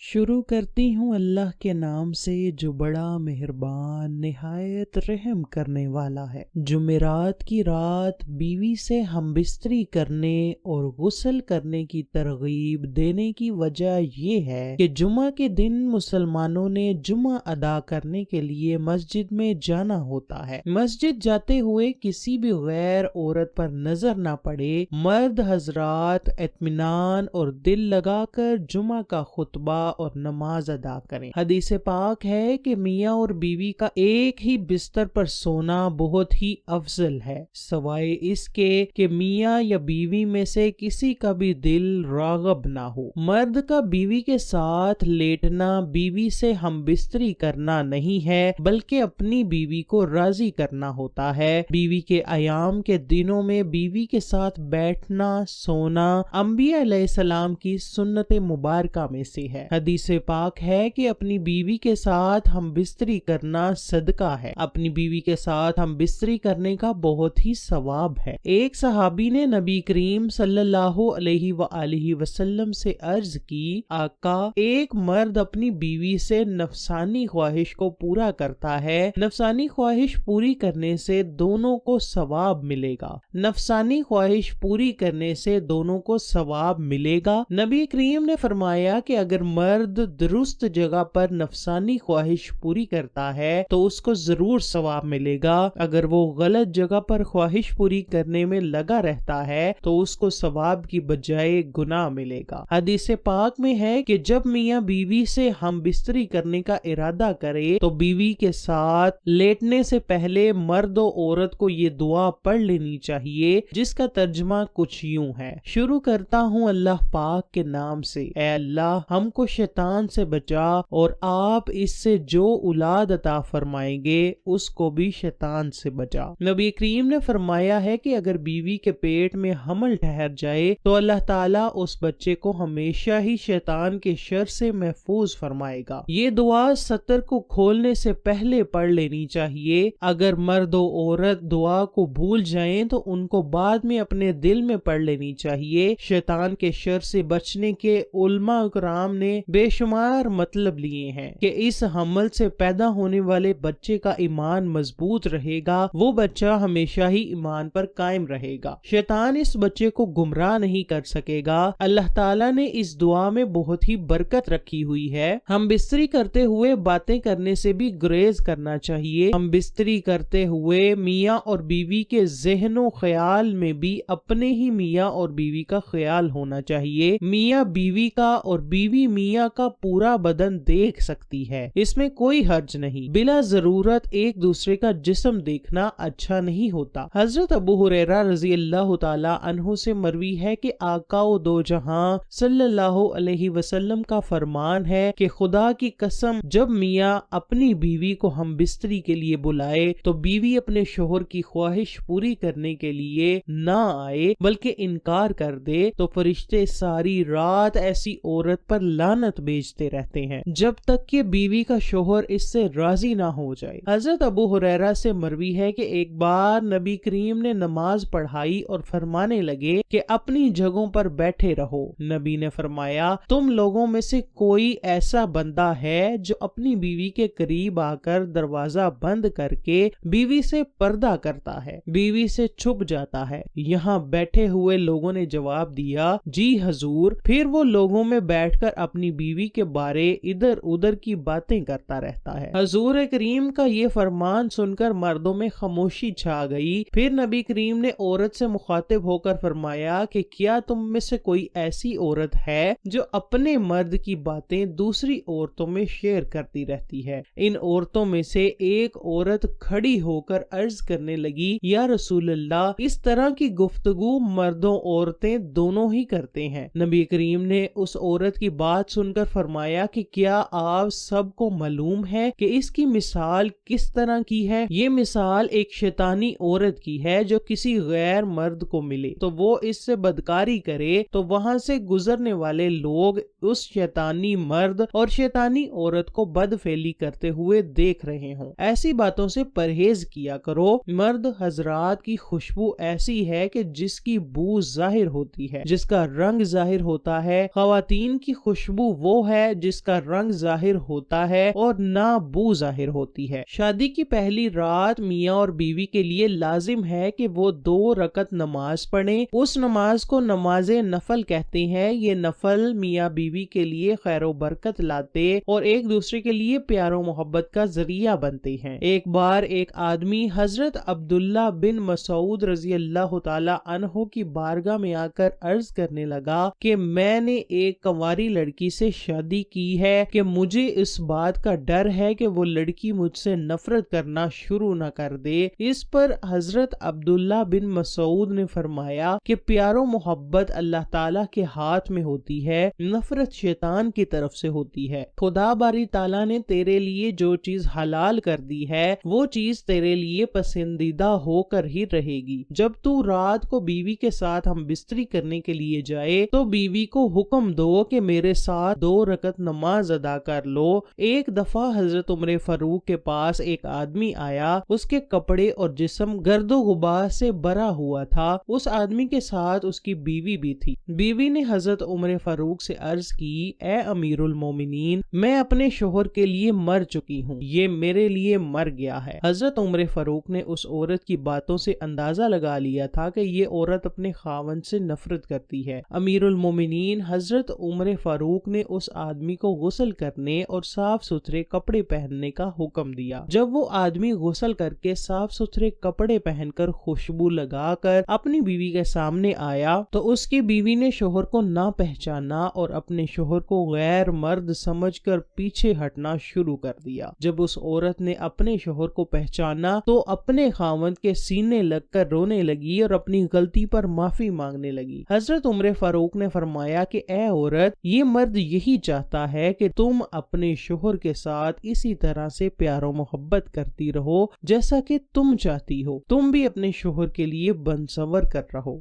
शुरू करती हूँ अल्लाह के नाम से जो बड़ा मेहरबान निहायत रहम करने वाला है। जुमेरात की रात बीवी से हमबिस्तरी करने और गुस्ल करने की तरगीब देने की वजह ये है कि जुमा के दिन मुसलमानों ने जुमा अदा करने के लिए मस्जिद में जाना होता है। मस्जिद जाते हुए किसी भी गैर औरत पर नजर ना पड़े, मर्द हजरात इत्मीनान और दिल लगाकर जुमा का खुतबा और नमाज अदा करें। हदीस पाक है कि मियाँ और बीवी का एक ही बिस्तर पर सोना बहुत ही अफजल है, सवाए इसके कि मियाँ या बीवी में से किसी का भी दिल रागब ना हो। मर्द का बीवी के साथ लेटना बीवी से हमबिस्तरी करना नहीं है, बल्कि अपनी बीवी को राजी करना होता है। बीवी के अयाम के दिनों में बीवी के साथ बैठना सोना अंबिया अलैहिस्सलाम की सुन्नत मुबारका में से है। हदीस पाक है कि अपनी बीवी के साथ हम बिस्तरी करना सदका है। अपनी बीवी के साथ हम बिस्तरी करने का बहुत ही सवाब है। एक सहाबी ने नबी करीम सल्लल्लाहु अलैहि वसल्लम से अर्ज की, आका, एक मर्द अपनी बीवी से नफसानी ख्वाहिश को पूरा करता है, नफसानी ख्वाहिश पूरी करने से दोनों को सवाब मिलेगा। नफसानी ख्वाहिश पूरी करने से दोनों को सवाब मिलेगा। नबी करीम ने फरमाया कि अगर मर्द दुरुस्त जगह पर नफसानी ख्वाहिश पूरी करता है तो उसको जरूर सवाब मिलेगा। अगर वो गलत जगह पर ख्वाहिश पूरी करने में लगा रहता है तो उसको सवाब की बजाय गुनाह मिलेगा। हदीस पाक में है कि जब मियाँ बीवी से हम बिस्तरी करने का इरादा करे तो बीवी के साथ लेटने से पहले मर्द और औरत को ये दुआ पढ़ लेनी चाहिए, जिसका तर्जुमा कुछ यूं है। शुरू करता हूँ अल्लाह पाक के नाम से। ऐ अल्लाह, हमको शैतान से बचा और आप इससे जो औलाद अता फरमाएंगे उसको भी शैतान से बचा। नबी करीम ने फरमाया है कि अगर बीवी के पेट में हमल ठहर जाए तो अल्लाह ताला उस बच्चे को हमेशा ही शैतान के शर से महफूज फरमाएगा। ये दुआ सतर को खोलने से पहले पढ़ लेनी चाहिए। अगर मर्द और औरत दुआ को भूल जाएं तो उनको बाद में अपने दिल में पढ़ लेनी चाहिए। शैतान के शर से बचने के उलमा कराम ने बेशुमार मतलब लिए हैं कि इस हमल से पैदा होने वाले बच्चे का ईमान मजबूत रहेगा, वो बच्चा हमेशा ही ईमान पर कायम रहेगा, शैतान इस बच्चे को गुमराह नहीं कर सकेगा। अल्लाह ताला ने इस दुआ में बहुत ही बरकत रखी हुई है। हम बिस्तरी करते हुए बातें करने से भी गुरेज करना चाहिए। हम बिस्तरी करते हुए मियाँ और बीवी के ज़हनो ख्याल में भी अपने ही मियाँ और बीवी का ख्याल होना चाहिए। मियाँ बीवी का और बीवी मियाँ का पूरा बदन देख सकती है, इसमें कोई हर्ज नहीं। बिला जरूरत एक दूसरे का जिस्म देखना अच्छा नहीं होता। हजरत अबू हुरैरा रजी अल्लाह ताला अन्हु से मरवी है कि आका दो जहां सल्लल्लाहु अलैहि वसल्लम का फरमान है कि खुदा की कसम, जब मियाँ अपनी बीवी को हम बिस्तरी के लिए बुलाए तो बीवी अपने शोहर की ख्वाहिश पूरी करने के लिए ना आए बल्कि इनकार कर दे तो फरिश्ते सारी रात ऐसी औरत पर लानत भेजते रहते हैं जब तक कि बीवी का शोहर इससे राजी ना हो जाए। हजरत अबू हुरैरा से मरवी है कि एक बार नबी करीम ने नमाज पढ़ाई और फरमाने लगे कि अपनी जगहों पर बैठे रहो। नबी ने फरमाया, तुम लोगों में से कोई ऐसा बंदा है जो अपनी बीवी के करीब आकर दरवाजा बंद करके बीवी से पर्दा करता है, बीवी से छुप जाता है? यहाँ बैठे हुए लोगों ने जवाब दिया, जी हजूर। फिर वो लोगों में बैठकर अपनी बीवी के बारे इधर उधर की बातें करता रहता है। हजूर करीम का ये फरमान सुनकर मर्दों में खामोशी छा गई। फिर नबी करीम ने औरत से मुखातिब होकर फरमाया कि क्या तुम में से कोई ऐसी औरत है जो अपने मर्द की बातें दूसरी औरतों में शेयर करती रहती है? इन औरतों में से एक औरत खड़ी होकर अर्ज करने लगी, या रसूल अल्लाह, इस तरह की गुफ्तगू मर्दों औरतें दोनों ही करते हैं। नबी करीम ने उस औरत की बात सुनकर फरमाया कि क्या आप सबको मालूम है कि इसकी मिसाल किस तरह की है? ये मिसाल एक शैतानी औरत की है जो किसी गैर मर्द को मिले तो वो इससे बदकारी करे तो वहां से गुजरने वाले लोग उस शैतानी मर्द और शैतानी औरत को बदफेली करते हुए देख रहे हों। ऐसी बातों से परहेज किया करो। मर्द हजरात की खुशबू ऐसी है कि जिसकी बू जाहिर होती है, जिसका रंग जाहिर होता है। खवातीन की खुशबू वो है जिसका रंग ظاہر ہوتا ہے اور نہ بو ظاہر ہوتی ہے۔ شادی کی پہلی رات میاں اور بیوی کے لیے لازم ہے کہ وہ 2 رکعت نماز پڑھیں۔ اس نماز کو نماز نفل کہتے ہیں۔ یہ نفل میاں بیوی کے لیے خیر و برکت لاتے اور ایک دوسرے کے لیے پیار و محبت کا ذریعہ بنتے ہیں۔ ایک بار ایک آدمی حضرت عبداللہ بن مسعود رضی اللہ تعالی عنہ کی بارگاہ میں آ کر عرض کرنے لگا کہ میں نے ایک کنواری لڑکی سے شادی کی ہے کہ مجھے اس بات کا ڈر ہے کہ وہ لڑکی مجھ سے نفرت کرنا شروع نہ کر دے۔ اس پر حضرت عبداللہ بن مسعود نے فرمایا کہ پیار و محبت اللہ تعالیٰ کے ہاتھ میں ہوتی ہے، نفرت شیطان کی طرف سے ہوتی ہے۔ خدا باری تعالیٰ نے تیرے لیے جو چیز حلال کر دی ہے وہ چیز تیرے لیے پسندیدہ ہو کر ہی رہے گی۔ جب تو رات کو بیوی کے ساتھ ہم بستری کرنے کے لیے جائے تو بیوی کو حکم دو کہ میرے ساتھ 2 رکعت نماز ادا کر لو۔ ایک دفعہ حضرت عمر فاروق کے پاس ایک آدمی آیا، اس کے کپڑے اور جسم گرد و غبار سے بھرا ہوا تھا۔ اس آدمی کے ساتھ اس کی بیوی بھی تھی۔ بیوی نے حضرت عمر فاروق سے عرض کی، اے امیر المومنین، میں اپنے شوہر کے لیے مر چکی ہوں، یہ میرے لیے مر گیا ہے۔ حضرت عمر فاروق نے اس عورت کی باتوں سے اندازہ لگا لیا تھا کہ یہ عورت اپنے خاوند سے نفرت کرتی ہے۔ امیر المومنین حضرت عمر فاروق نے اس آدمی کو غسل کرنے اور صاف ستھرے کپڑے پہننے کا حکم دیا۔ جب وہ آدمی غسل کر کے صاف ستھرے کپڑے پہن کر خوشبو لگا کر اپنی بیوی کے سامنے آیا تو اس کی بیوی نے شوہر کو نہ پہچانا اور اپنے شوہر کو غیر مرد سمجھ کر پیچھے ہٹنا شروع کر دیا۔ جب اس عورت نے اپنے شوہر کو پہچانا تو اپنے خاوند کے سینے لگ کر رونے لگی اور اپنی غلطی پر معافی مانگنے لگی۔ حضرت عمر فاروق نے فرمایا کہ اے عورت، یہ مرد یہی چاہتا ہے کہ تم اپنے شوہر کے ساتھ اسی طرح سے پیار و محبت کرتی رہو جیسا کہ تم چاہتی ہو، تم بھی اپنے شوہر کے لیے بنصور کر رہو۔